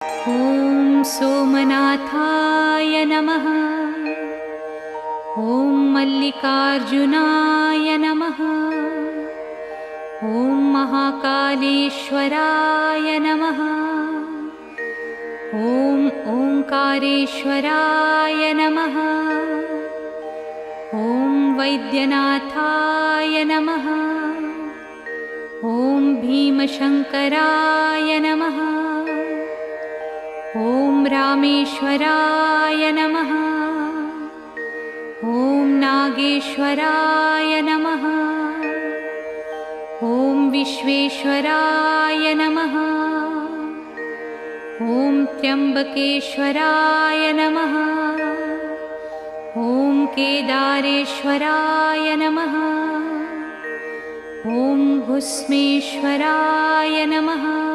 ॐ सोमनाथाय नमः। ॐ मल्लिकार्जुनाय नमः। ॐ महाकालेश्वराय नमः। ॐ ओंकारेश्वराय नमः। ॐ वैद्यनाथाय नमः। ॐ भीमशङ्कराय नमः। ॐ रामेश्वराय नमः। ॐ नागेश्वराय नमः। ॐ विश्वेश्वराय नमः। ॐ त्र्यम्बकेश्वराय नमः। ॐ केदारेश्वराय नमः। ॐ भुस्मेश्वराय नमः।